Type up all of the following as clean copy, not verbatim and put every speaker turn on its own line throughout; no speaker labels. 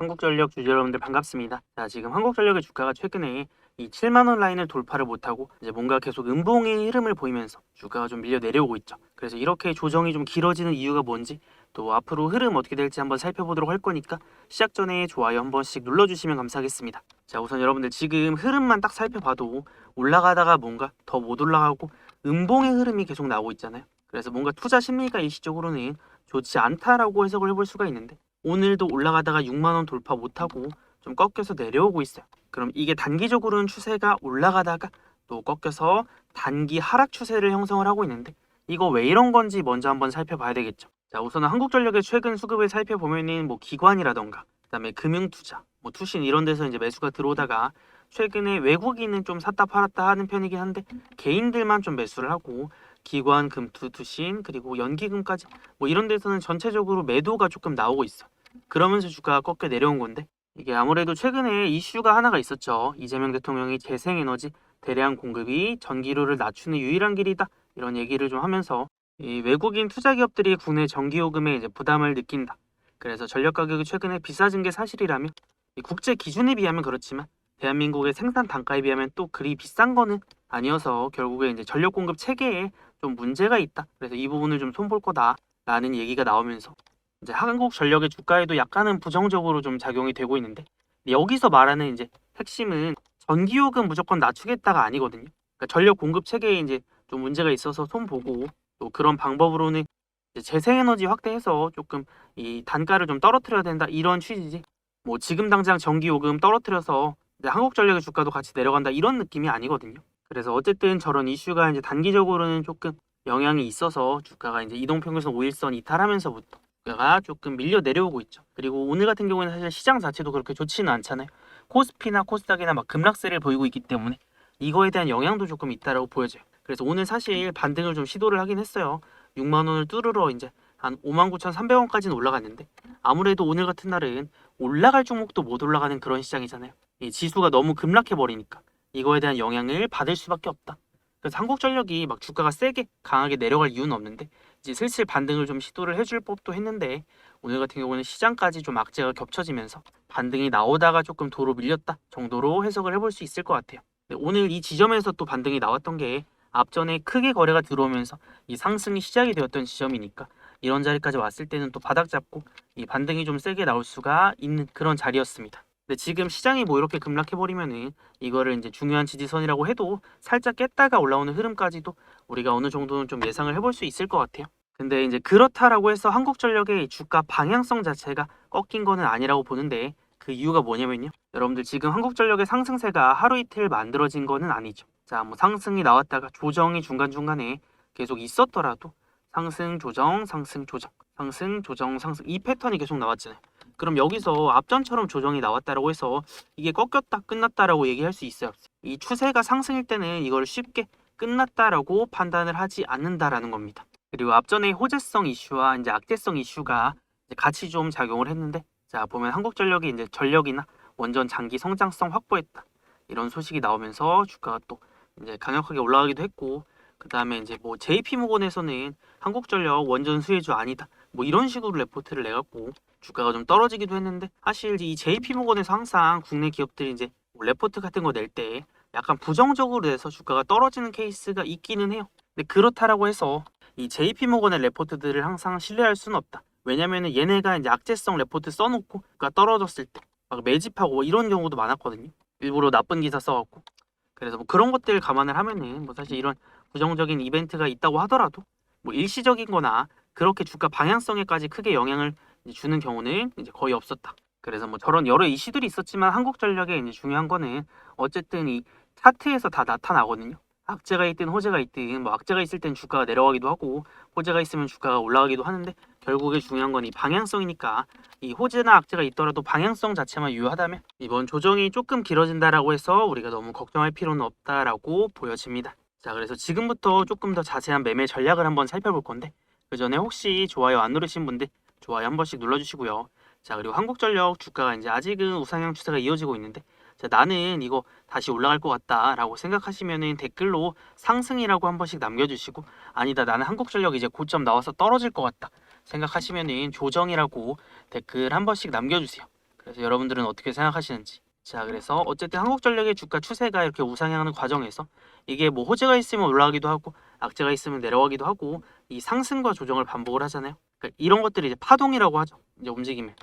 한국전력 주주 여러분들 반갑습니다. 자, 지금 한국전력의 주가가 최근에 이 7만 원 라인을 돌파를 못하고 이제 뭔가 계속 음봉의 흐름을 보이면서 주가가 좀 밀려 내려오고 있죠. 그래서 이렇게 조정이 좀 길어지는 이유가 뭔지 또 앞으로 흐름 어떻게 될지 한번 살펴보도록 할 거니까 시작 전에 좋아요 한 번씩 눌러주시면 감사하겠습니다. 자, 우선 여러분들 지금 흐름만 딱 살펴봐도 올라가다가 뭔가 더 못 올라가고 음봉의 흐름이 계속 나오고 있잖아요. 그래서 뭔가 투자 심리가 일시적으로는 좋지 않다라고 해석을 해볼 수가 있는데 오늘도 올라가다가 6만 원 돌파 못하고 좀 꺾여서 내려오고 있어요. 그럼 이게 단기적으로는 추세가 올라가다가 또 꺾여서 단기 하락 추세를 형성을 하고 있는데 이거 왜 이런 건지 먼저 한번 살펴봐야 되겠죠. 자, 우선은 한국전력의 최근 수급을 살펴보면은 뭐 기관이라던가 그다음에 금융투자, 뭐 투신 이런 데서 이제 매수가 들어오다가 최근에 외국인은 좀 샀다 팔았다 하는 편이긴 한데 개인들만 좀 매수를 하고 기관, 금투, 투신 그리고 연기금까지 뭐 이런 데서는 전체적으로 매도가 조금 나오고 있어. 그러면서 주가가 꺾여 내려온 건데 이게 아무래도 최근에 이슈가 하나가 있었죠. 이재명 대통령이 재생에너지 대량 공급이 전기료를 낮추는 유일한 길이다 이런 얘기를 좀 하면서 이 외국인 투자 기업들이 국내 전기요금에 이제 부담을 느낀다. 그래서 전력 가격이 최근에 비싸진 게 사실이라면 이 국제 기준에 비하면 그렇지만 대한민국의 생산 단가에 비하면 또 그리 비싼 거는 아니어서 결국에 이제 전력 공급 체계에 좀 문제가 있다. 그래서 이 부분을 좀 손볼 거다라는 얘기가 나오면서 이제 한국전력의 주가에도 약간은 부정적으로 좀 작용이 되고 있는데 여기서 말하는 이제 핵심은 전기요금 무조건 낮추겠다가 아니거든요. 그러니까 전력 공급 체계에 이제 좀 문제가 있어서 손보고 또 그런 방법으로는 이제 재생에너지 확대해서 조금 이 단가를 좀 떨어뜨려야 된다 이런 취지지. 뭐 지금 당장 전기요금 떨어뜨려서 이제 한국전력의 주가도 같이 내려간다 이런 느낌이 아니거든요. 그래서 어쨌든 저런 이슈가 이제 단기적으로는 조금 영향이 있어서 주가가 이제 이동평균선 5일선 이탈하면서부터 주가가 조금 밀려 내려오고 있죠. 그리고 오늘 같은 경우에는 사실 시장 자체도 그렇게 좋지는 않잖아요. 코스피나 코스닥이나 막 급락세를 보이고 있기 때문에 이거에 대한 영향도 조금 있다라고 보여져요. 그래서 오늘 사실 반등을 좀 시도를 하긴 했어요. 6만 원을 뚫으러 이제 한 59,300원까지는 올라갔는데 아무래도 오늘 같은 날은 올라갈 종목도 못 올라가는 그런 시장이잖아요. 이 지수가 너무 급락해 버리니까 이거에 대한 영향을 받을 수밖에 없다. 그래서 한국전력이 막 주가가 세게 강하게 내려갈 이유는 없는데 이제 슬슬 반등을 좀 시도를 해줄 법도 했는데 오늘 같은 경우는 시장까지 좀 악재가 겹쳐지면서 반등이 나오다가 조금 도로 밀렸다 정도로 해석을 해볼 수 있을 것 같아요. 오늘 이 지점에서 또 반등이 나왔던 게 앞전에 크게 거래가 들어오면서 이 상승이 시작이 되었던 지점이니까 이런 자리까지 왔을 때는 또 바닥 잡고 이 반등이 좀 세게 나올 수가 있는 그런 자리였습니다. 근데 지금 시장이 뭐 이렇게 급락해버리면은 이거를 이제 중요한 지지선이라고 해도 살짝 깼다가 올라오는 흐름까지도 우리가 어느 정도는 좀 예상을 해볼 수 있을 것 같아요. 근데 이제 그렇다라고 해서 한국전력의 주가 방향성 자체가 꺾인 거는 아니라고 보는데 그 이유가 뭐냐면요. 여러분들 지금 한국전력의 상승세가 하루 이틀 만들어진 거는 아니죠. 자, 뭐 상승이 나왔다가 조정이 중간중간에 계속 있었더라도 상승, 조정, 상승, 조정, 상승, 조정, 상승 이 패턴이 계속 나왔잖아요. 그럼 여기서 앞전처럼 조정이 나왔다라고 해서 이게 꺾였다, 끝났다라고 얘기할 수 있어요. 이 추세가 상승일 때는 이걸 쉽게 끝났다라고 판단을 하지 않는다라는 겁니다. 그리고 앞전에 호재성 이슈와 이제 악재성 이슈가 이제 같이 좀 작용을 했는데 자 보면 한국전력이 이제 전력이나 원전 장기 성장성 확보했다 이런 소식이 나오면서 주가가 또 이제 강력하게 올라가기도 했고 그 다음에 이제 뭐 JP모건에서는 한국전력 원전 수혜주 아니다 뭐 이런 식으로 레포트를 내갖고 주가가 좀 떨어지기도 했는데 사실 이 JP모건에서 항상 국내 기업들이 이제 뭐 레포트 같은 거 낼 때 약간 부정적으로 내서 주가가 떨어지는 케이스가 있기는 해요. 근데 그렇다라고 해서 이 JP모건의 레포트들을 항상 신뢰할 수는 없다. 왜냐면은 얘네가 이제 악재성 레포트 써놓고 가 떨어졌을 때 막 매집하고 뭐 이런 경우도 많았거든요. 일부러 나쁜 기사 써갖고. 그래서 뭐 그런 것들 감안을 하면은 뭐 사실 이런 부정적인 이벤트가 있다고 하더라도 뭐 일시적인 거나 그렇게 주가 방향성에까지 크게 영향을 이제 주는 경우는 이제 거의 없었다. 그래서 뭐 저런 여러 이슈들이 있었지만 한국전력에 이제 중요한 거는 어쨌든 이 차트에서 다 나타나거든요. 악재가 있든 호재가 있든 뭐 악재가 있을 땐 주가가 내려가기도 하고 호재가 있으면 주가가 올라가기도 하는데 결국에 중요한 건 이 방향성이니까 이 호재나 악재가 있더라도 방향성 자체만 유효하다면 이번 조정이 조금 길어진다라고 해서 우리가 너무 걱정할 필요는 없다라고 보여집니다. 자, 그래서 지금부터 조금 더 자세한 매매 전략을 한번 살펴볼 건데 그 전에 혹시 좋아요 안 누르신 분들 좋아요 한 번씩 눌러주시고요. 자, 그리고 한국전력 주가가 이제 아직은 우상향 추세가 이어지고 있는데 자, 나는 이거 다시 올라갈 것 같다라고 생각하시면은 댓글로 상승이라고 한 번씩 남겨주시고 아니다 나는 한국전력 이제 고점 나와서 떨어질 것 같다 생각하시면은 조정이라고 댓글 한 번씩 남겨주세요. 그래서 여러분들은 어떻게 생각하시는지. 자, 그래서 어쨌든 한국전력의 주가 추세가 이렇게 우상향하는 과정에서 이게 뭐 호재가 있으면 올라가기도 하고 악재가 있으면 내려가기도 하고 이 상승과 조정을 반복을 하잖아요. 그러니까 이런 것들이 이제 파동이라고 하죠. 이제 움직임을.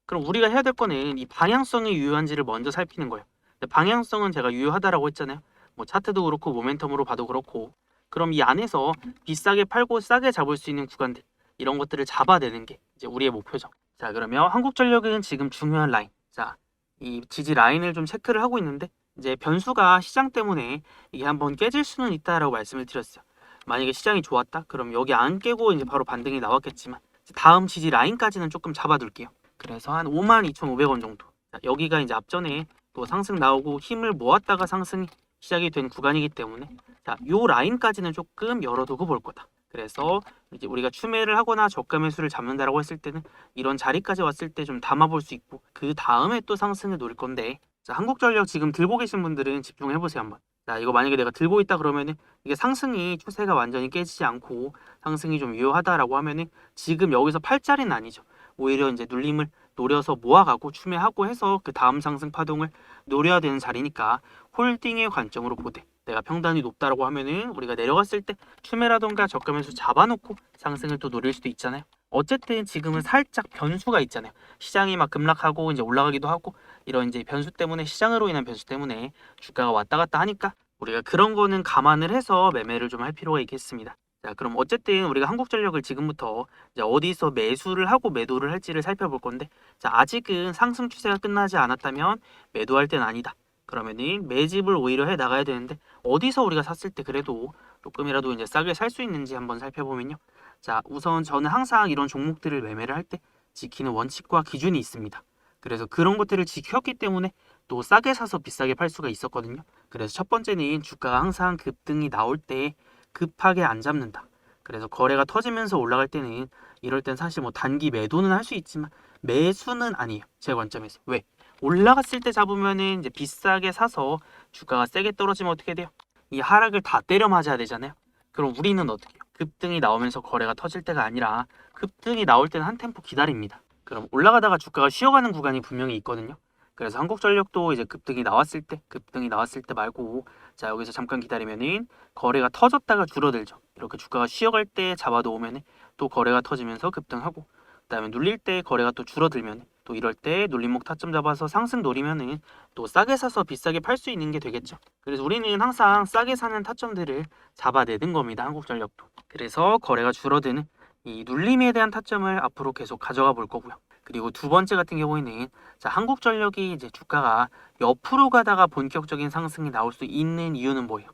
그럼 우리가 해야 될 거는 이 방향성이 유효한지를 먼저 살피는 거예요. 근데 방향성은 제가 유효하다라고 했잖아요. 뭐 차트도 그렇고 모멘텀으로 봐도 그렇고. 그럼 이 안에서 비싸게 팔고 싸게 잡을 수 있는 구간들 이런 것들을 잡아내는 게 이제 우리의 목표죠. 자, 그러면 한국전력은 지금 중요한 라인. 자, 이 지지 라인을 좀 체크를 하고 있는데 이제 변수가 시장 때문에 이게 한번 깨질 수는 있다라고 말씀을 드렸어요. 만약에 시장이 좋았다? 그럼 여기 안 깨고 이제 바로 반등이 나왔겠지만 다음 지지 라인까지는 조금 잡아둘게요. 그래서 한 52,500원 정도. 자, 여기가 이제 앞전에 또 상승 나오고 힘을 모았다가 상승이 시작이 된 구간이기 때문에 자, 요 라인까지는 조금 열어두고 볼 거다. 그래서 이제 우리가 추매를 하거나 저가 매수를 잡는다라고 했을 때는 이런 자리까지 왔을 때 좀 담아볼 수 있고 그 다음에 또 상승을 노릴 건데 자, 한국전력 지금 들고 계신 분들은 집중해 보세요 한번. 자, 이거 만약에 내가 들고 있다 그러면은 이게 상승이 추세가 완전히 깨지지 않고 상승이 좀 유효하다라고 하면은 지금 여기서 팔 자리는 아니죠. 오히려 이제 눌림을 노려서 모아가고 추매하고 해서 그 다음 상승 파동을 노려야 되는 자리니까 홀딩의 관점으로 보되 내가 평단이 높다라고 하면은 우리가 내려갔을 때 추매라던가 저가 매수 잡아놓고 상승을 또 노릴 수도 있잖아요. 어쨌든 지금은 살짝 변수가 있잖아요. 시장이 막 급락하고 이제 올라가기도 하고 이런 이제 변수 때문에 시장으로 인한 변수 때문에 주가가 왔다 갔다 하니까 우리가 그런 거는 감안을 해서 매매를 좀 할 필요가 있겠습니다. 자, 그럼 어쨌든 우리가 한국전력을 지금부터 이제 어디서 매수를 하고 매도를 할지를 살펴볼 건데 자, 아직은 상승 추세가 끝나지 않았다면 매도할 때는 아니다. 그러면은 매집을 오히려 해 나가야 되는데 어디서 우리가 샀을 때 그래도 조금이라도 이제 싸게 살 수 있는지 한번 살펴보면요. 자, 우선 저는 항상 이런 종목들을 매매를 할 때 지키는 원칙과 기준이 있습니다. 그래서 그런 것들을 지켰기 때문에 또 싸게 사서 비싸게 팔 수가 있었거든요. 그래서 첫 번째는 주가가 항상 급등이 나올 때 급하게 안 잡는다. 그래서 거래가 터지면서 올라갈 때는 이럴 땐 사실 뭐 단기 매도는 할 수 있지만 매수는 아니에요. 제 관점에서. 왜? 올라갔을 때 잡으면은 이제 비싸게 사서 주가가 세게 떨어지면 어떻게 돼요? 이 하락을 다 때려 맞아야 되잖아요. 그럼 우리는 어떻게 해요? 급등이 나오면서 거래가 터질 때가 아니라 급등이 나올 때는 한 템포 기다립니다. 그럼 올라가다가 주가가 쉬어가는 구간이 분명히 있거든요. 그래서 한국전력도 이제 급등이 나왔을 때 말고 자, 여기서 잠깐 기다리면은 거래가 터졌다가 줄어들죠. 이렇게 주가가 쉬어갈 때 잡아놓으면 또 거래가 터지면서 급등하고 그다음에 눌릴 때 거래가 또 줄어들면 또 이럴 때 눌림목 타점 잡아서 상승 노리면은 또 싸게 사서 비싸게 팔 수 있는 게 되겠죠. 그래서 우리는 항상 싸게 사는 타점들을 잡아내는 겁니다. 한국전력도. 그래서 거래가 줄어드는 이 눌림에 대한 타점을 앞으로 계속 가져가 볼 거고요. 그리고 두 번째 같은 경우에는 자, 한국전력이 이제 주가가 옆으로 가다가 본격적인 상승이 나올 수 있는 이유는 뭐예요?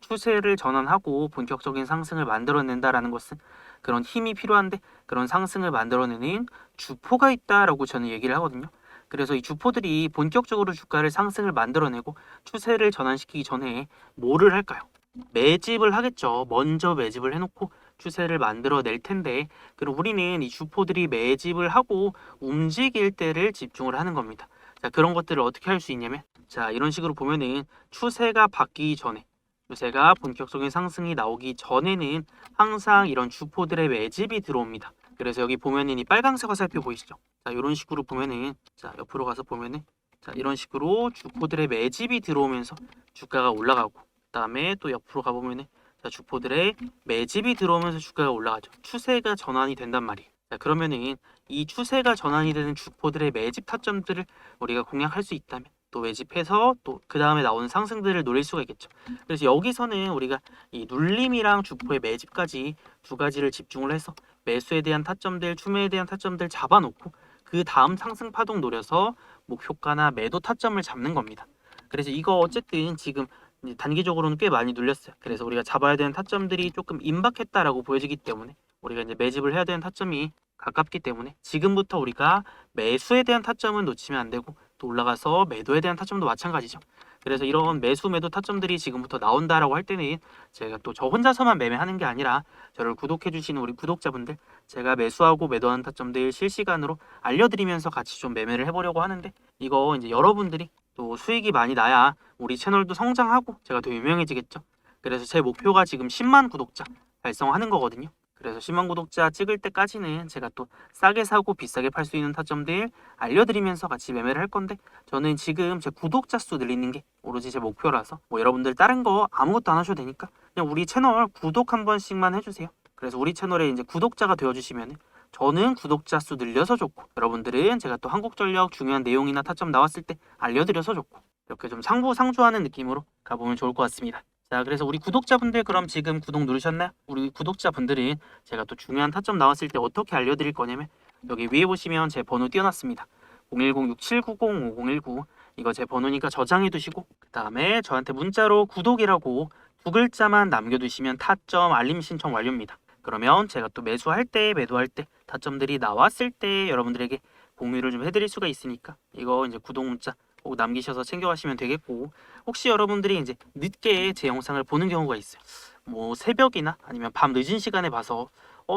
추세를 전환하고 본격적인 상승을 만들어낸다라는 것은 그런 힘이 필요한데 그런 상승을 만들어내는 주포가 있다라고 저는 얘기를 하거든요. 그래서 이 주포들이 본격적으로 주가를 상승을 만들어내고 추세를 전환시키기 전에 뭐를 할까요? 매집을 하겠죠. 먼저 매집을 해놓고 추세를 만들어낼 텐데 그럼 우리는 이 주포들이 매집을 하고 움직일 때를 집중을 하는 겁니다. 자, 그런 것들을 어떻게 할 수 있냐면 자, 이런 식으로 보면은 추세가 바뀌기 전에 추세가 본격적인 상승이 나오기 전에는 항상 이런 주포들의 매집이 들어옵니다. 그래서 여기 보면은 이 빨간색 화살표 보이시죠? 자, 이런 식으로 보면은 자, 옆으로 가서 보면은 자, 이런 식으로 주포들의 매집이 들어오면서 주가가 올라가고 그다음에 또 옆으로 가보면은 자, 주포들의 매집이 들어오면서 주가가 올라가죠. 추세가 전환이 된단 말이에요. 자, 그러면은 이 추세가 전환이 되는 주포들의 매집 타점들을 우리가 공략할 수 있다면 또 매집해서 또 그 다음에 나오는 상승들을 노릴 수가 있겠죠. 그래서 여기서는 우리가 이 눌림이랑 주포의 매집까지 두 가지를 집중을 해서 매수에 대한 타점들, 추매에 대한 타점들 잡아놓고 그 다음 상승 파동 노려서 목표가나 매도 타점을 잡는 겁니다. 그래서 이거 어쨌든 지금 이제 단기적으로는 꽤 많이 눌렸어요. 그래서 우리가 잡아야 되는 타점들이 조금 임박했다라고 보여지기 때문에 우리가 이제 매집을 해야 되는 타점이 가깝기 때문에 지금부터 우리가 매수에 대한 타점은 놓치면 안 되고 또 올라가서 매도에 대한 타점도 마찬가지죠. 그래서 이런 매수 매도 타점들이 지금부터 나온다라고 할 때는 제가 또 저 혼자서만 매매하는 게 아니라 저를 구독해 주시는 우리 구독자분들 제가 매수하고 매도하는 타점들 실시간으로 알려드리면서 같이 좀 매매를 해보려고 하는데 이거 이제 여러분들이 또 수익이 많이 나야 우리 채널도 성장하고 제가 더 유명해지겠죠. 그래서 제 목표가 지금 10만 구독자 달성하는 거거든요. 그래서 10만 구독자 찍을 때까지는 제가 또 싸게 사고 비싸게 팔 수 있는 타점들 알려드리면서 같이 매매를 할 건데, 저는 지금 제 구독자 수 늘리는 게 오로지 제 목표라서 뭐 여러분들 다른 거 아무것도 안 하셔도 되니까 그냥 우리 채널 구독 한 번씩만 해주세요. 그래서 우리 채널에 이제 구독자가 되어주시면 저는 구독자 수 늘려서 좋고, 여러분들은 제가 또 한국전력 중요한 내용이나 타점 나왔을 때 알려드려서 좋고, 이렇게 좀 상부상조하는 느낌으로 가보면 좋을 것 같습니다. 자, 그래서 우리 구독자분들 그럼 지금 구독 누르셨나요? 우리 구독자분들은 제가 또 중요한 타점 나왔을 때 어떻게 알려드릴 거냐면, 여기 위에 보시면 제 번호 띄워놨습니다. 010-6790-5019, 이거 제 번호니까 저장해 두시고, 그 다음에 저한테 문자로 구독이라고 두 글자만 남겨두시면 타점 알림 신청 완료입니다. 그러면 제가 또 매수할 때 매도할 때 타점들이 나왔을 때 여러분들에게 공유를 좀 해드릴 수가 있으니까, 이거 이제 구독 문자 꼭 남기셔서 챙겨가시면 되겠고, 혹시 여러분들이 이제 늦게 제 영상을 보는 경우가 있어요. 뭐 새벽이나 아니면 밤 늦은 시간에 봐서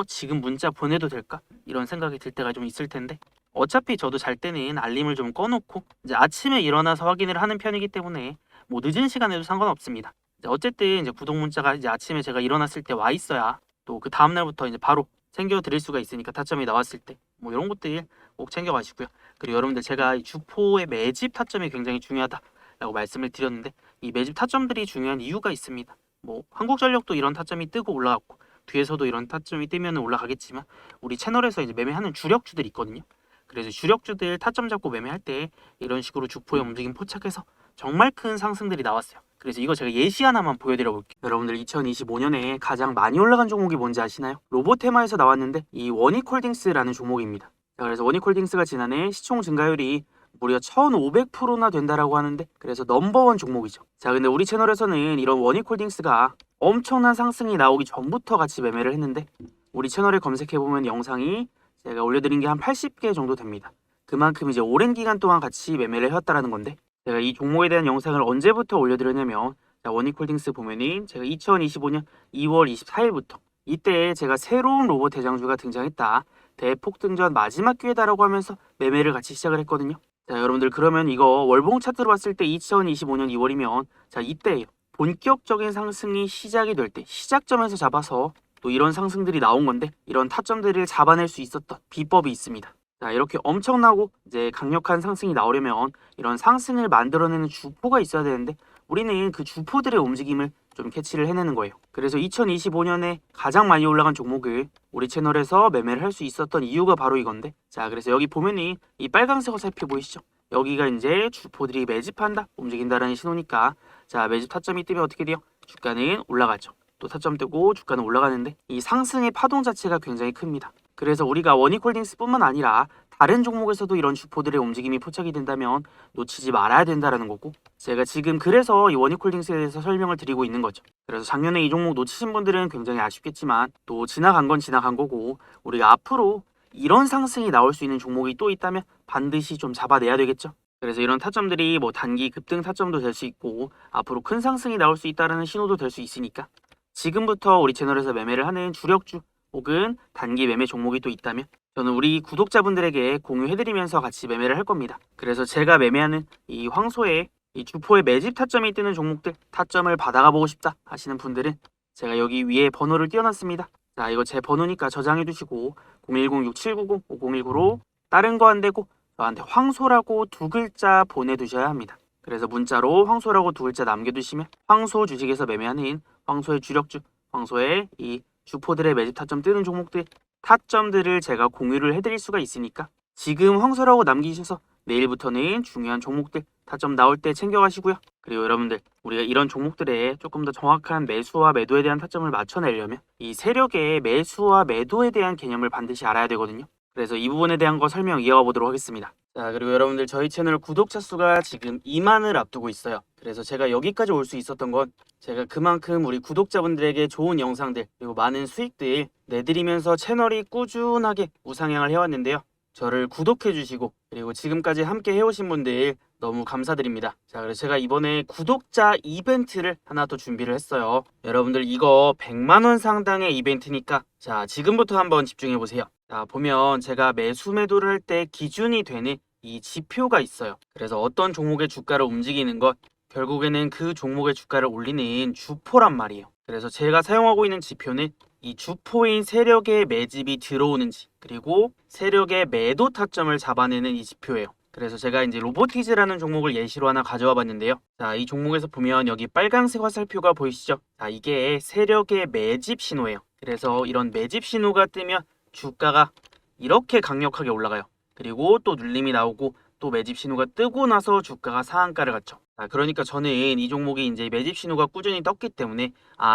지금 문자 보내도 될까? 이런 생각이 들 때가 좀 있을 텐데, 어차피 저도 잘 때는 알림을 좀 꺼놓고 이제 아침에 일어나서 확인을 하는 편이기 때문에 뭐 늦은 시간에도 상관없습니다. 이제 어쨌든 이제 구독 문자가 이제 아침에 제가 일어났을 때 와 있어야 또 그 다음 날부터 이제 바로 챙겨 드릴 수가 있으니까, 타점이 나왔을 때 뭐 이런 것들 꼭 챙겨 가시고요. 그리고 여러분들 제가 이 주포의 매집 타점이 굉장히 중요하다라고 말씀을 드렸는데, 이 매집 타점들이 중요한 이유가 있습니다. 뭐 한국전력도 이런 타점이 뜨고 올라갔고, 뒤에서도 이런 타점이 뜨면 올라가겠지만, 우리 채널에서 이제 매매하는 주력주들이 있거든요. 그래서 주력주들 타점 잡고 매매할 때 이런 식으로 주포의 움직임 포착해서 정말 큰 상승들이 나왔어요. 그래서 이거 제가 예시 하나만 보여드려 볼게요. 여러분들 2025년에 가장 많이 올라간 종목이 뭔지 아시나요? 로보테마에서 나왔는데 이 원익홀딩스라는 종목입니다. 자, 그래서 원익홀딩스가 지난해 시총 증가율이 무려 1500%나 된다라고 하는데, 그래서 넘버원 종목이죠. 자, 근데 우리 채널에서는 이런 원익홀딩스가 엄청난 상승이 나오기 전부터 같이 매매를 했는데, 우리 채널에 검색해보면 영상이 제가 올려드린 게 한 80개 정도 됩니다. 그만큼 이제 오랜 기간 동안 같이 매매를 해왔다라는 건데, 제가 이 종목에 대한 영상을 언제부터 올려드렸냐면, 자, 원익홀딩스 보면은 제가 2025년 2월 24일부터 이때 제가 새로운 로봇 대장주가 등장했다, 대폭등전 마지막 기회다라고 하면서 매매를 같이 시작을 했거든요. 자, 여러분들 그러면 이거 월봉 차트로 봤을 때 2025년 2월이면 자, 이때예요. 본격적인 상승이 시작이 될 때 시작점에서 잡아서 또 이런 상승들이 나온 건데, 이런 타점들을 잡아낼 수 있었던 비법이 있습니다. 자, 이렇게 엄청나고 이제 강력한 상승이 나오려면 이런 상승을 만들어내는 주포가 있어야 되는데, 우리는 그 주포들의 움직임을 좀 캐치를 해내는 거예요. 그래서 2025년에 가장 많이 올라간 종목을 우리 채널에서 매매를 할 수 있었던 이유가 바로 이건데, 자, 그래서 여기 보면은 이 빨간색 어설피 보이시죠? 여기가 이제 주포들이 매집한다, 움직인다라는 신호니까, 자, 매집 타점이 뜨면 어떻게 돼요? 주가는 올라가죠. 또 타점 뜨고 주가는 올라가는데, 이 상승의 파동 자체가 굉장히 큽니다. 그래서 우리가 원익홀딩스뿐만 아니라 다른 종목에서도 이런 주포들의 움직임이 포착이 된다면 놓치지 말아야 된다라는 거고, 제가 지금 그래서 이 원익홀딩스에 대해서 설명을 드리고 있는 거죠. 그래서 작년에 이 종목 놓치신 분들은 굉장히 아쉽겠지만, 또 지나간 건 지나간 거고, 우리가 앞으로 이런 상승이 나올 수 있는 종목이 또 있다면 반드시 좀 잡아내야 되겠죠. 그래서 이런 타점들이 뭐 단기 급등 타점도 될 수 있고, 앞으로 큰 상승이 나올 수 있다는 신호도 될 수 있으니까, 지금부터 우리 채널에서 매매를 하는 주력주 혹은 단기 매매 종목이 또 있다면 저는 우리 구독자분들에게 공유해드리면서 같이 매매를 할 겁니다. 그래서 제가 매매하는 이 황소의 이 주포의 매집 타점이 뜨는 종목들, 타점을 받아가 보고 싶다 하시는 분들은 제가 여기 위에 번호를 띄워놨습니다. 자, 이거 제 번호니까 저장해 두시고 010-6790-5019로 다른 거 안 되고 저한테 황소라고 두 글자 보내두셔야 합니다. 그래서 문자로 황소라고 두 글자 남겨두시면 황소 주식에서 매매하는 황소의 주력주, 황소의 이 주포들의 매집 타점 뜨는 종목들 타점들을 제가 공유를 해드릴 수가 있으니까, 지금 황소라고 남기셔서 내일부터는 중요한 종목들 타점 나올 때 챙겨가시고요. 그리고 여러분들, 우리가 이런 종목들에 조금 더 정확한 매수와 매도에 대한 타점을 맞춰내려면 이 세력의 매수와 매도에 대한 개념을 반드시 알아야 되거든요. 그래서 이 부분에 대한 거 설명 이어가 보도록 하겠습니다. 자, 그리고 여러분들 저희 채널 구독자 수가 지금 2만을 앞두고 있어요. 그래서 제가 여기까지 올 수 있었던 건 제가 그만큼 우리 구독자분들에게 좋은 영상들 그리고 많은 수익들 내드리면서 채널이 꾸준하게 우상향을 해왔는데요. 저를 구독해 주시고 그리고 지금까지 함께 해오신 분들 너무 감사드립니다. 자, 그래서 제가 이번에 구독자 이벤트를 하나 또 준비를 했어요. 여러분들 이거 100만원 상당의 이벤트니까 자, 지금부터 한번 집중해 보세요. 자, 보면 제가 매수 매도를 할 때 기준이 되는 이 지표가 있어요. 그래서 어떤 종목의 주가를 움직이는 것, 결국에는 그 종목의 주가를 올리는 주포란 말이에요. 그래서 제가 사용하고 있는 지표는 이 주포인 세력의 매집이 들어오는지 그리고 세력의 매도 타점을 잡아내는 이 지표예요. 그래서 제가 이제 로보티즈라는 종목을 예시로 하나 가져와 봤는데요. 자, 이 종목에서 보면 여기 빨간색 화살표가 보이시죠? 자, 이게 세력의 매집 신호예요. 그래서 이런 매집 신호가 뜨면 주가가 이렇게 강력하게 올라가요. 그리고 또 눌림이 나오고 또 매집 신호가 뜨고 나서 주가가 상한가를 갖죠. 그러니까 저는 이 종목이 이제 매집 신호가 꾸준히 떴기 때문에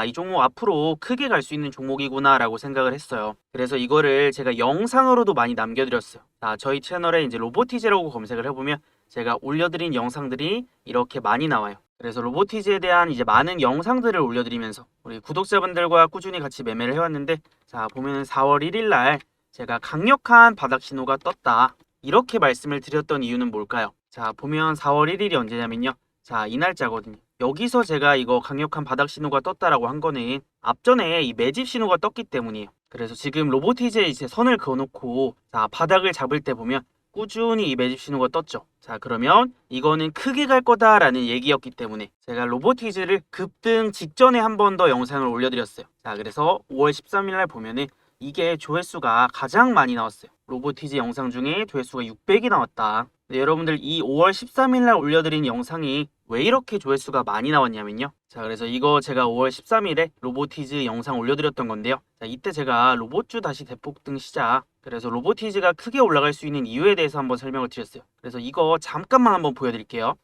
이 종목 앞으로 크게 갈 수 있는 종목이구나 라고 생각을 했어요. 그래서 이거를 제가 영상으로도 많이 남겨드렸어요. 저희 채널에 이제 로보티즈라고 검색을 해보면 제가 올려드린 영상들이 이렇게 많이 나와요. 그래서 로보티즈에 대한 이제 많은 영상들을 올려드리면서 우리 구독자분들과 꾸준히 같이 매매를 해왔는데, 자 보면은 4월 1일 날 제가 강력한 바닥 신호가 떴다 이렇게 말씀을 드렸던 이유는 뭘까요? 자 보면 4월 1일이 언제냐면요, 자 이 날짜거든요. 여기서 제가 이거 강력한 바닥 신호가 떴다라고 한 거는 앞전에 이 매집 신호가 떴기 때문이에요. 그래서 지금 로보티즈에 이제 선을 그어놓고 자 바닥을 잡을 때 보면 꾸준히 이 매집 신호가 떴죠. 자 그러면 이거는 크게 갈 거다라는 얘기였기 때문에 제가 로보티즈를 급등 직전에 한 번 더 영상을 올려드렸어요. 자 그래서 5월 13일 날 보면은 이게 조회수가 가장 많이 나왔어요. 로보티즈 영상 중에 조회수가 600이 나왔다. 네, 여러분들 이 5월 13일 날 올려드린 영상이 왜 이렇게 조회수가 많이 나왔냐면요. 자 그래서 이거 제가 5월 13일에 로보티즈 영상 올려드렸던 건데요. 자 이때 제가 로봇주 다시 대폭등 시작, 그래서 로보티즈가 크게 올라갈 수 있는 이유에 대해서 한번 설명을 드렸어요. 그래서 이거 잠깐만 한번 보여드릴게요.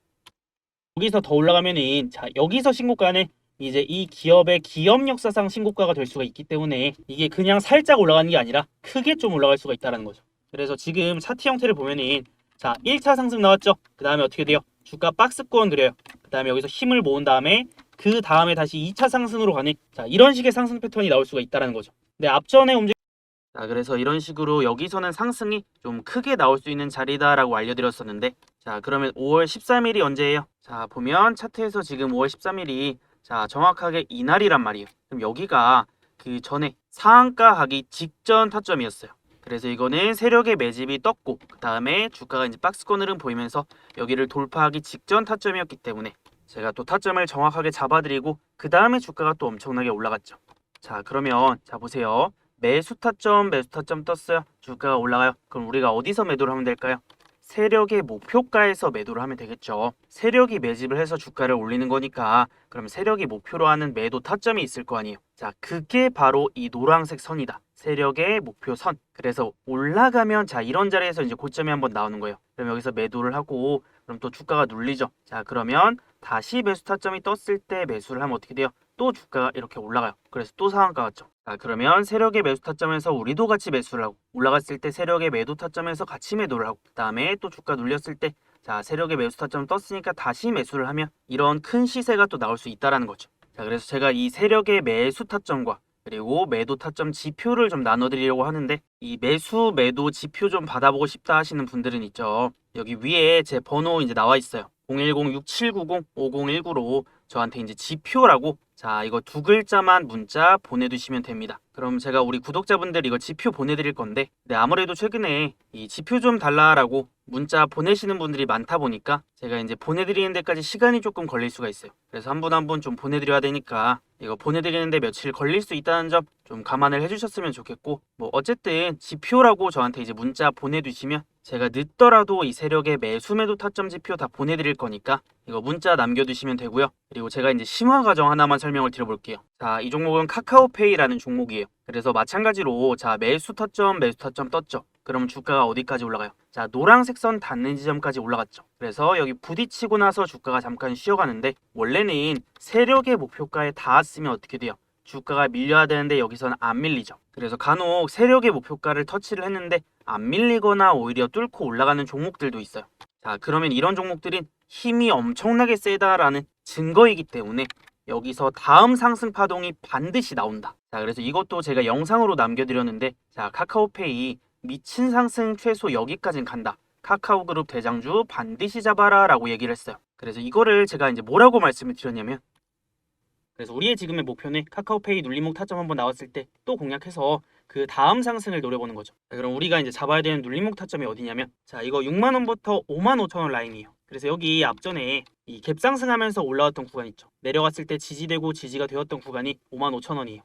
여기서 더 올라가면은 자 여기서 신고가는 이제 이 기업의 기업 역사상 신고가가 될 수가 있기 때문에 이게 그냥 살짝 올라가는 게 아니라 크게 좀 올라갈 수가 있다는 거죠. 그래서 지금 차트 형태를 보면은 자 1차 상승 나왔죠. 그 다음에 어떻게 돼요? 주가 박스권 그려요. 그 다음에 여기서 힘을 모은 다음에 그 다음에 다시 2차 상승으로 가는 자 이런 식의 상승 패턴이 나올 수가 있다는 거죠. 근데 앞전에 자 그래서 이런 식으로 여기서는 상승이 좀 크게 나올 수 있는 자리다라고 알려드렸었는데, 자 그러면 5월 13일이 언제예요? 자 보면 차트에서 지금 5월 13일이 자 정확하게 이날이란 말이에요. 그럼 여기가 그 전에 상한가 가기 직전 타점이었어요. 그래서 이거는 세력의 매집이 떴고 그 다음에 주가가 이제 박스권 흐름 보이면서 여기를 돌파하기 직전 타점이었기 때문에 제가 또 타점을 정확하게 잡아드리고 그 다음에 주가가 또 엄청나게 올라갔죠. 자 그러면 자 보세요. 매수 타점 떴어요. 주가가 올라가요. 그럼 우리가 어디서 매도를 하면 될까요? 세력의 목표가에서 매도를 하면 되겠죠. 세력이 매집을 해서 주가를 올리는 거니까 그럼 세력이 목표로 하는 매도 타점이 있을 거 아니에요. 자 그게 바로 이 노란색 선이다. 세력의 목표 선. 그래서 올라가면 자 이런 자리에서 이제 고점이 한번 나오는 거예요. 그럼 여기서 매도를 하고 그럼 또 주가가 눌리죠. 자 그러면 다시 매수 타점이 떴을 때 매수를 하면 어떻게 돼요? 또 주가가 이렇게 올라가요. 그래서 또 상한가 같죠. 자 그러면 세력의 매수 타점에서 우리도 같이 매수를 하고 올라갔을 때 세력의 매도 타점에서 같이 매도를 하고 그 다음에 또 주가 눌렸을 때 자 세력의 매수 타점 떴으니까 다시 매수를 하면 이런 큰 시세가 또 나올 수 있다라는 거죠. 자 그래서 제가 이 세력의 매수 타점과 그리고 매도 타점 지표를 좀 나눠드리려고 하는데, 이 매수 매도 지표 좀 받아보고 싶다 하시는 분들은 있죠. 여기 위에 제 번호 이제 나와 있어요. 010-6790-5019로 저한테 이제 지표라고 자 이거 두 글자만 문자 보내두시면 됩니다. 그럼 제가 우리 구독자분들 이거 지표 보내드릴 건데, 네, 아무래도 최근에 이 지표 좀 달라라고 문자 보내시는 분들이 많다 보니까 제가 이제 보내드리는 데까지 시간이 조금 걸릴 수가 있어요. 그래서 한 분 한 분 좀 보내드려야 되니까 이거 보내드리는데 며칠 걸릴 수 있다는 점 좀 감안을 해주셨으면 좋겠고, 뭐 어쨌든 지표라고 저한테 이제 문자 보내두시면 제가 늦더라도 이 세력의 매수 매도 타점 지표 다 보내드릴 거니까 이거 문자 남겨두시면 되고요. 그리고 제가 이제 심화 과정 하나만 설명을 드려볼게요. 자, 이 종목은 카카오페이라는 종목이에요. 그래서 마찬가지로 자 매수 타점 떴죠. 그럼 주가가 어디까지 올라가요? 자 노란색 선 닿는 지점까지 올라갔죠. 그래서 여기 부딪히고 나서 주가가 잠깐 쉬어가는데, 원래는 세력의 목표가에 닿았으면 어떻게 돼요? 주가가 밀려야 되는데 여기서는 안 밀리죠. 그래서 간혹 세력의 목표가를 터치를 했는데 안 밀리거나 오히려 뚫고 올라가는 종목들도 있어요. 자 그러면 이런 종목들은 힘이 엄청나게 세다라는 증거이기 때문에 여기서 다음 상승 파동이 반드시 나온다. 자 그래서 이것도 제가 영상으로 남겨드렸는데, 자 카카오페이 미친 상승 최소 여기까지는 간다. 카카오그룹 대장주 반드시 잡아라 라고 얘기를 했어요. 그래서 이거를 제가 이제 뭐라고 말씀을 드렸냐면, 그래서 우리의 지금의 목표는 카카오페이 눌림목 타점 한번 나왔을 때 또 공략해서 그 다음 상승을 노려보는 거죠. 자, 그럼 우리가 이제 잡아야 되는 눌림목 타점이 어디냐면 자 이거 6만원부터 55,000원 라인이에요. 그래서 여기 앞전에 이 갭 상승하면서 올라왔던 구간 있죠. 내려갔을 때 지지되고 지지가 되었던 구간이 55,000원이에요.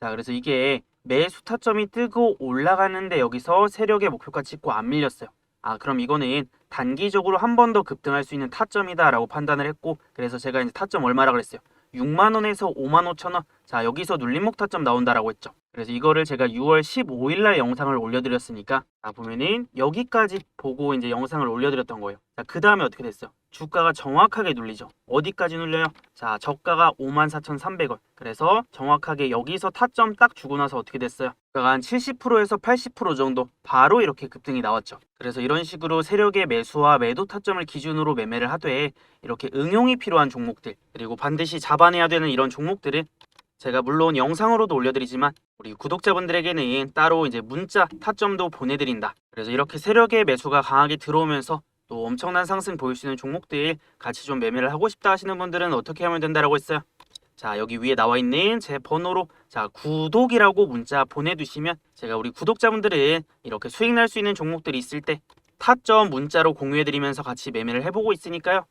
자, 그래서 이게 매수 타점이 뜨고 올라가는데 여기서 세력의 목표가 찍고 안 밀렸어요. 아, 그럼 이거는 단기적으로 한 번 더 급등할 수 있는 타점이다라고 판단을 했고, 그래서 제가 이제 타점 얼마라 그랬어요? 6만 원에서 5만 5천 원. 자, 여기서 눌림목 타점 나온다라고 했죠. 그래서 이거를 제가 6월 15일 날 영상을 올려드렸으니까, 보면은 여기까지 보고 이제 영상을 올려드렸던 거예요. 자, 그 다음에 어떻게 됐어요? 주가가 정확하게 눌리죠. 어디까지 눌려요? 자, 저가가 54,300원. 그래서 정확하게 여기서 타점 딱 주고 나서 어떻게 됐어요? 주가가 한 70%에서 80% 정도 바로 이렇게 급등이 나왔죠. 그래서 이런 식으로 세력의 매수와 매도 타점을 기준으로 매매를 하되, 이렇게 응용이 필요한 종목들, 그리고 반드시 잡아내야 되는 이런 종목들은 제가 물론 영상으로도 올려드리지만 우리 구독자분들에게는 따로 이제 문자 타점도 보내드린다. 그래서 이렇게 세력의 매수가 강하게 들어오면서 또 엄청난 상승 보일 수 있는 종목들 같이 좀 매매를 하고 싶다 하시는 분들은 어떻게 하면 된다라고 했어요? 자, 여기 위에 나와 있는 제 번호로 자, 구독이라고 문자 보내두시면 제가 우리 구독자분들은 이렇게 수익 날 수 있는 종목들이 있을 때 타점 문자로 공유해드리면서 같이 매매를 해보고 있으니까요.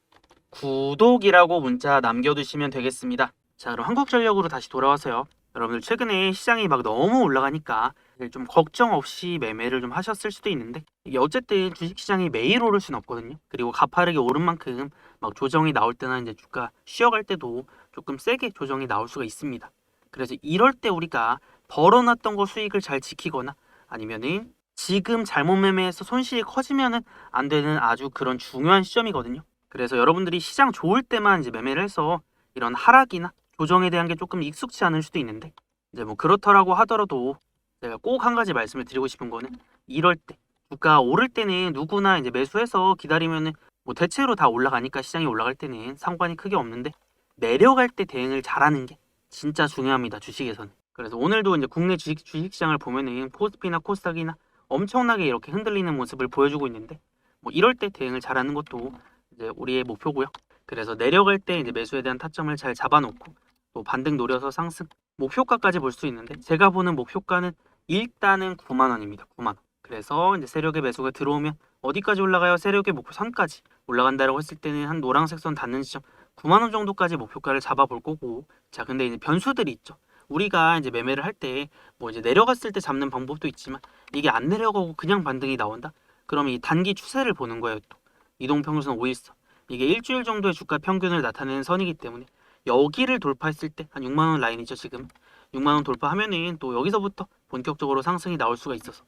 구독이라고 문자 남겨두시면 되겠습니다. 자, 그럼 한국전력으로 다시 돌아와서요. 여러분들 최근에 시장이 막 너무 올라가니까 좀 걱정 없이 매매를 좀 하셨을 수도 있는데, 이게 어쨌든 주식시장이 매일 오를 수는 없거든요. 그리고 가파르게 오른 만큼 막 조정이 나올 때나 이제 주가 쉬어갈 때도 조금 세게 조정이 나올 수가 있습니다. 그래서 이럴 때 우리가 벌어놨던 거 수익을 잘 지키거나 아니면은 지금 잘못 매매해서 손실이 커지면은 안 되는 아주 그런 중요한 시점이거든요. 그래서 여러분들이 시장 좋을 때만 이제 매매를 해서 이런 하락이나 조정에 대한 게 조금 익숙치 않을 수도 있는데, 이제 뭐 그렇더라고 하더라도 제가 꼭 한 가지 말씀을 드리고 싶은 거는, 이럴 때 주가 오를 때는 누구나 이제 매수해서 기다리면은 뭐 대체로 다 올라가니까 시장이 올라갈 때는 상관이 크게 없는데, 내려갈 때 대응을 잘하는 게 진짜 중요합니다, 주식에서는. 그래서 오늘도 이제 국내 주식시장을 보면은 코스피나 코스닥이나 엄청나게 이렇게 흔들리는 모습을 보여주고 있는데, 뭐 이럴 때 대응을 잘하는 것도 이제 우리의 목표고요. 그래서 내려갈 때 이제 매수에 대한 타점을 잘 잡아놓고 또 반등 노려서 상승 목표가까지 볼 수 있는데, 제가 보는 목표가는 일단은 9만 원입니다. 9만 원. 그래서 이제 세력의 매수가 들어오면 어디까지 올라가요? 세력의 목표 선까지 올라간다라고 했을 때는 한 노란색 선 닿는 지점 9만 원 정도까지 목표가를 잡아볼 거고, 자, 근데 이제 변수들이 있죠. 우리가 이제 매매를 할 때 뭐 이제 내려갔을 때 잡는 방법도 있지만, 이게 안 내려가고 그냥 반등이 나온다? 그러면 이 단기 추세를 보는 거예요. 또 이동평균선 5일선, 이게 일주일 정도의 주가 평균을 나타내는 선이기 때문에 여기를 돌파했을 때 한 6만 원 라인이죠. 지금 6만 원 돌파하면은 또 여기서부터 본격적으로 상승이 나올 수가 있어서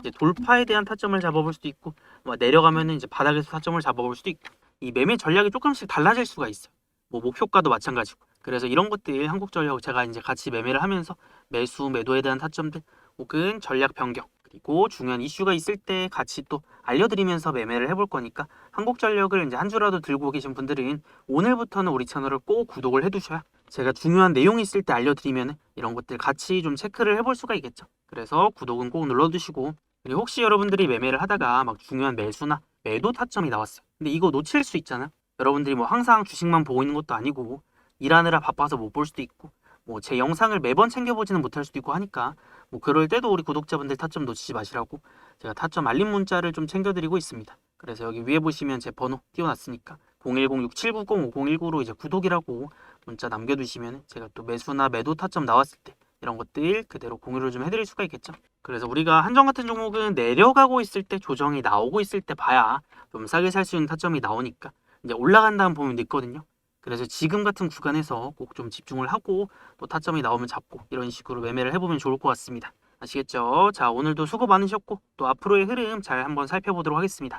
이제 돌파에 대한 타점을 잡아볼 수도 있고, 내려가면은 이제 바닥에서 타점을 잡아볼 수도 있고, 이 매매 전략이 조금씩 달라질 수가 있어요. 뭐 목표가도 마찬가지고. 그래서 이런 것들 한국전력 제가 이제 같이 매매를 하면서 매수 매도에 대한 타점들 혹은 전략 변경, 그리고 중요한 이슈가 있을 때 같이 또 알려드리면서 매매를 해볼 거니까, 한국전력을 이제 한 주라도 들고 계신 분들은 오늘부터는 우리 채널을 꼭 구독을 해두셔야 제가 중요한 내용이 있을 때 알려드리면 이런 것들 같이 좀 체크를 해볼 수가 있겠죠. 그래서 구독은 꼭 눌러두시고, 그리고 혹시 여러분들이 매매를 하다가 막 중요한 매수나 매도 타점이 나왔어요. 근데 이거 놓칠 수 있잖아요. 여러분들이 뭐 항상 주식만 보고 있는 것도 아니고 일하느라 바빠서 못 볼 수도 있고, 뭐 제 영상을 매번 챙겨보지는 못할 수도 있고 하니까, 뭐 그럴 때도 우리 구독자분들 타점 놓치지 마시라고 제가 타점 알림 문자를 좀 챙겨드리고 있습니다. 그래서 여기 위에 보시면 제 번호 띄워놨으니까 010-6790-5019로 이제 구독이라고 문자 남겨두시면 제가 또 매수나 매도 타점 나왔을 때 이런 것들 그대로 공유를 좀 해드릴 수가 있겠죠. 그래서 우리가 한정 같은 종목은 내려가고 있을 때, 조정이 나오고 있을 때 봐야 좀 싸게 살 수 있는 타점이 나오니까, 이제 올라간 다음 보면 늦거든요. 그래서 지금 같은 구간에서 꼭 좀 집중을 하고 또 타점이 나오면 잡고 이런 식으로 매매를 해보면 좋을 것 같습니다. 아시겠죠? 자, 오늘도 수고 많으셨고 또 앞으로의 흐름 잘 한번 살펴보도록 하겠습니다.